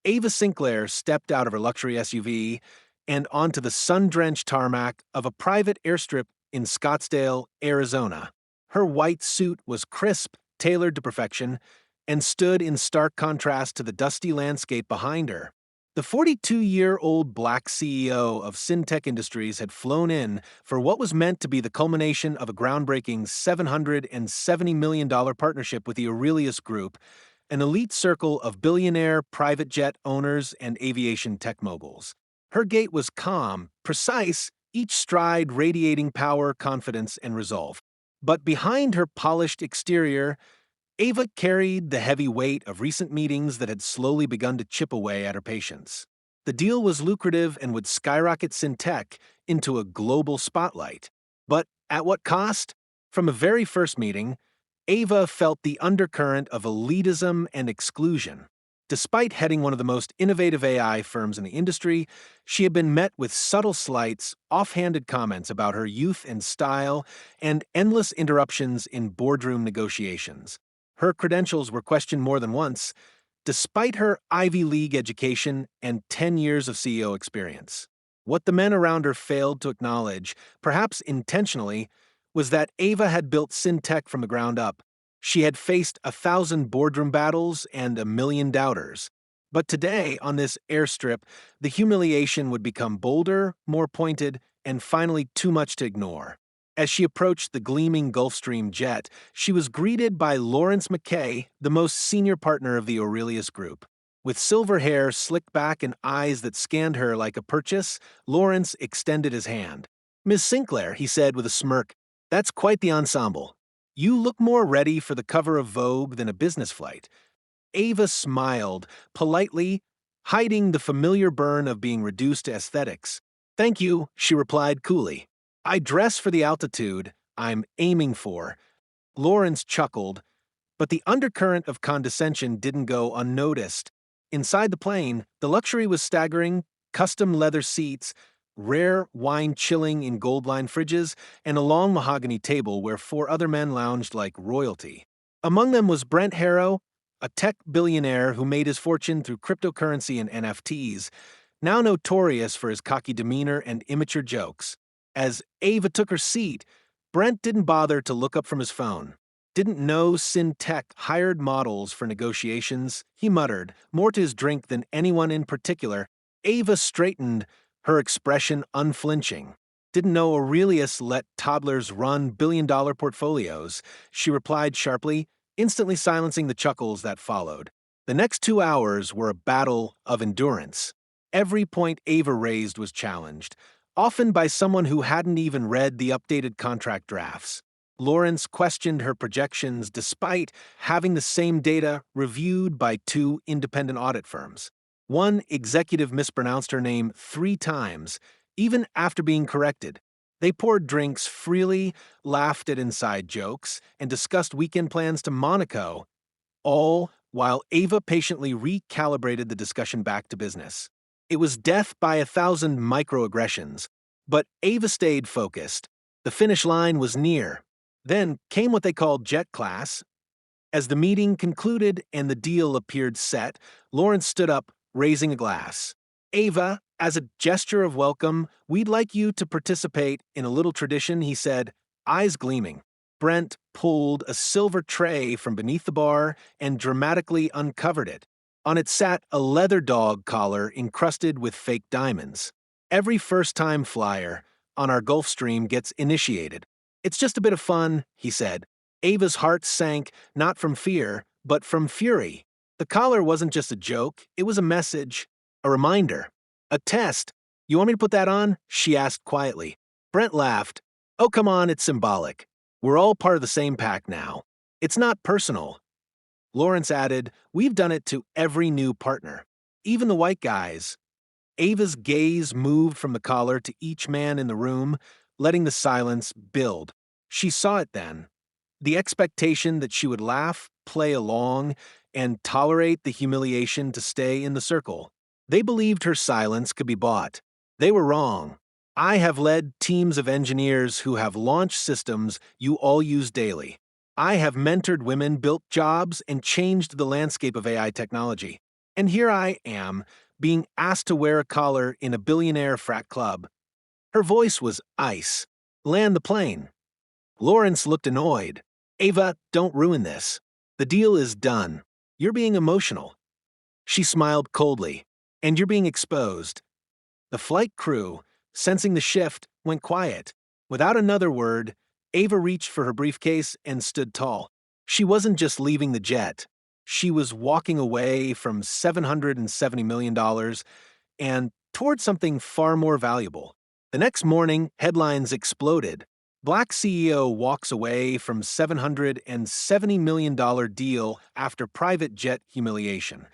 Ava Sinclair stepped out of her luxury SUV and onto the sun-drenched tarmac of a private airstrip in Scottsdale, Arizona. Her white suit was crisp, tailored to perfection, and stood in stark contrast to the dusty landscape behind her. The 42-year-old black CEO of Syntech Industries had flown in for what was meant to be the culmination of a groundbreaking $770 million partnership with the Aurelius Group, an elite circle of billionaire private jet owners and aviation tech moguls. Her gait was calm, precise, each stride radiating power, confidence, and resolve. But behind her polished exterior, Ava carried the heavy weight of recent meetings that had slowly begun to chip away at her patience. The deal was lucrative and would skyrocket Syntech into a global spotlight. But at what cost? From the very first meeting, Ava felt the undercurrent of elitism and exclusion. Despite heading one of the most innovative AI firms in the industry, she had been met with subtle slights, offhanded comments about her youth and style, and endless interruptions in boardroom negotiations. Her credentials were questioned more than once, despite her Ivy League education and 10 years of CEO experience. What the men around her failed to acknowledge, perhaps intentionally, was that Ava had built Syntech from the ground up. She had faced 1,000 boardroom battles and 1,000,000 doubters. But today, on this airstrip, the humiliation would become bolder, more pointed, and finally too much to ignore. As she approached the gleaming Gulfstream jet, she was greeted by Lawrence McKay, the most senior partner of the Aurelius Group. With silver hair slicked back and eyes that scanned her like a purchase, Lawrence extended his hand. "Miss Sinclair," he said with a smirk, "that's quite the ensemble. You look more ready for the cover of Vogue than a business flight." Ava smiled, politely, hiding the familiar burn of being reduced to aesthetics. "Thank you," she replied coolly. "I dress for the altitude I'm aiming for." Lawrence chuckled, but the undercurrent of condescension didn't go unnoticed. Inside the plane, the luxury was staggering: custom leather seats, rare wine chilling in gold-lined fridges, and a long mahogany table where 4 other men lounged like royalty. Among them was Brent Harrow, a tech billionaire who made his fortune through cryptocurrency and NFTs, now notorious for his cocky demeanor and immature jokes. As Ava took her seat, Brent didn't bother to look up from his phone. Didn't know Syntech hired models for negotiations, he muttered, more to his drink than anyone in particular. Ava straightened, her expression unflinching. "Didn't know Aurelius let toddlers run billion-dollar portfolios," she replied sharply, instantly silencing the chuckles that followed. The next 2 hours were a battle of endurance. Every point Ava raised was challenged, often by someone who hadn't even read the updated contract drafts. Lawrence questioned her projections despite having the same data reviewed by 2 independent audit firms. One executive mispronounced her name 3 times, even after being corrected. They poured drinks freely, laughed at inside jokes, and discussed weekend plans to Monaco, all while Ava patiently recalibrated the discussion back to business. It was death by 1,000 microaggressions, but Ava stayed focused. The finish line was near. Then came what they called jet class. As the meeting concluded and the deal appeared set, Lawrence stood up, raising a glass. "Ava, as a gesture of welcome, we'd like you to participate in a little tradition," he said, eyes gleaming. Brent pulled a silver tray from beneath the bar and dramatically uncovered it. On it sat a leather dog collar encrusted with fake diamonds. "Every first-time flyer on our Gulfstream gets initiated. It's just a bit of fun," he said. Ava's heart sank, not from fear, but from fury. The collar wasn't just a joke, it was a message, a reminder. "A test. You want me to put that on?" she asked quietly. Brent laughed. "Oh, come on, it's symbolic. We're all part of the same pack now. It's not personal." Lawrence added, "We've done it to every new partner, even the white guys." Ava's gaze moved from the collar to each man in the room, letting the silence build. She saw it then. The expectation that she would laugh, play along, and tolerate the humiliation to stay in the circle. They believed her silence could be bought. They were wrong. "I have led teams of engineers who have launched systems you all use daily. I have mentored women, built jobs, and changed the landscape of AI technology. And here I am, being asked to wear a collar in a billionaire frat club. Her voice was ice. Land the plane. Lawrence looked annoyed. Ava, don't ruin this. The deal is done. You're being emotional. She smiled coldly. And you're being exposed. The flight crew, sensing the shift, went quiet. Without another word, Ava reached for her briefcase and stood tall. She wasn't just leaving the jet. She was walking away from $770 million and toward something far more valuable. The next morning, headlines exploded. Black CEO walks away from $770 million deal after private jet humiliation.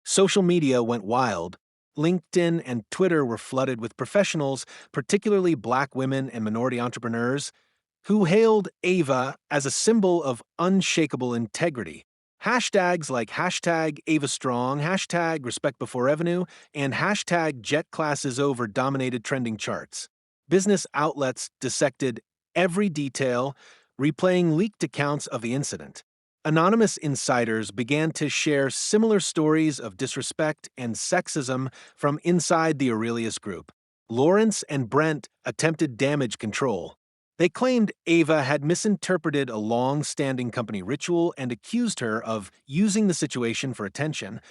Social media went wild. LinkedIn and Twitter were flooded with professionals, particularly Black women and minority entrepreneurs, who hailed Ava as a symbol of unshakable integrity. Hashtags like hashtag AvaStrong, hashtag Respect Before Revenue, and hashtag Jet Classes Over dominated trending charts. Business outlets dissected every detail, replaying leaked accounts of the incident. Anonymous insiders began to share similar stories of disrespect and sexism from inside the Aurelius Group. Lawrence and Brent attempted damage control. They claimed Ava had misinterpreted a long-standing company ritual and accused her of using the situation for attention.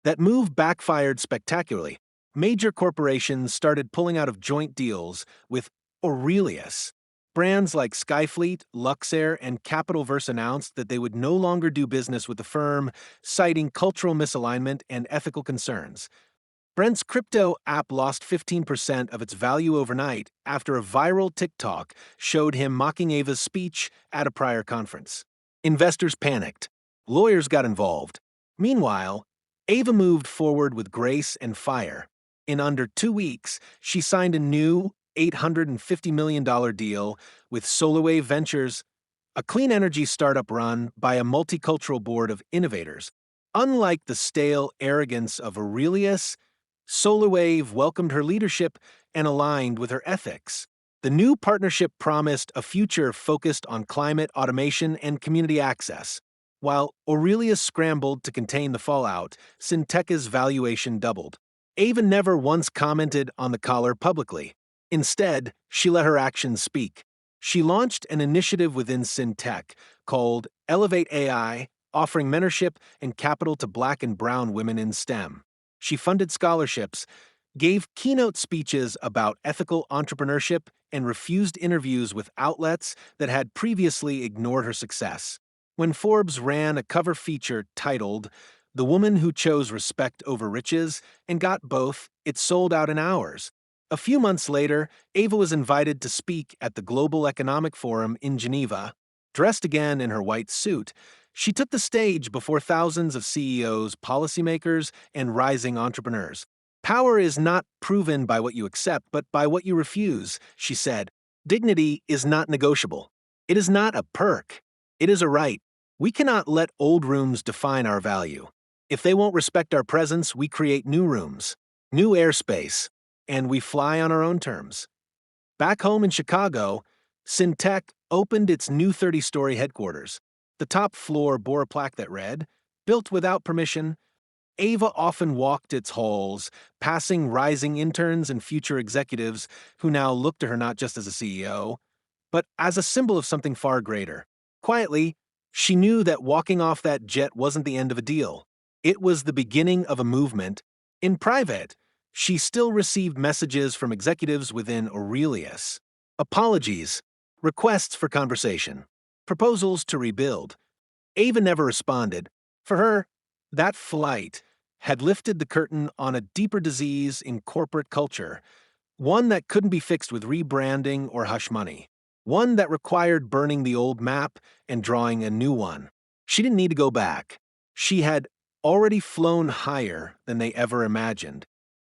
That move backfired spectacularly. Major corporations started pulling out of joint deals with Aurelius. Brands like Skyfleet, Luxair, and Capitalverse announced that they would no longer do business with the firm, citing cultural misalignment and ethical concerns. Brent's crypto app lost 15% of its value overnight after a viral TikTok showed him mocking Ava's speech at a prior conference. Investors panicked. Lawyers got involved. Meanwhile, Ava moved forward with grace and fire. In under 2 weeks, she signed a new $850 million deal with SolarWave Ventures, a clean energy startup run by a multicultural board of innovators. Unlike the stale arrogance of Aurelius, SolarWave welcomed her leadership and aligned with her ethics. The new partnership promised a future focused on climate, automation, and community access. While Aurelius scrambled to contain the fallout, Synteca's valuation doubled. Ava never once commented on the collar publicly. Instead, she let her actions speak. She launched an initiative within Syntec called Elevate AI, offering mentorship and capital to Black and brown women in STEM. She funded scholarships, gave keynote speeches about ethical entrepreneurship, and refused interviews with outlets that had previously ignored her success. When Forbes ran a cover feature titled "The Woman Who Chose Respect Over Riches" and got both, it sold out in hours. A few months later, Ava was invited to speak at the Global Economic Forum in Geneva. Dressed again in her white suit, she took the stage before thousands of CEOs, policymakers, and rising entrepreneurs. Power is not proven by what you accept, but by what you refuse, she said. Dignity is not negotiable. It is not a perk. It is a right. We cannot let old rooms define our value. If they won't respect our presence, we create new rooms, new airspace, and we fly on our own terms. Back home in Chicago, Syntec opened its new 30-story headquarters. The top floor bore a plaque that read, "Built without permission." Ava often walked its halls, passing rising interns and future executives who now looked to her not just as a CEO, but as a symbol of something far greater. Quietly, she knew that walking off that jet wasn't the end of a deal. It was the beginning of a movement. In private, she still received messages from executives within Aurelius. Apologies, requests for conversation, proposals to rebuild. Ava never responded. For her, that flight had lifted the curtain on a deeper disease in corporate culture, one that couldn't be fixed with rebranding or hush money, one that required burning the old map and drawing a new one. She didn't need to go back. She had already flown higher than they ever imagined.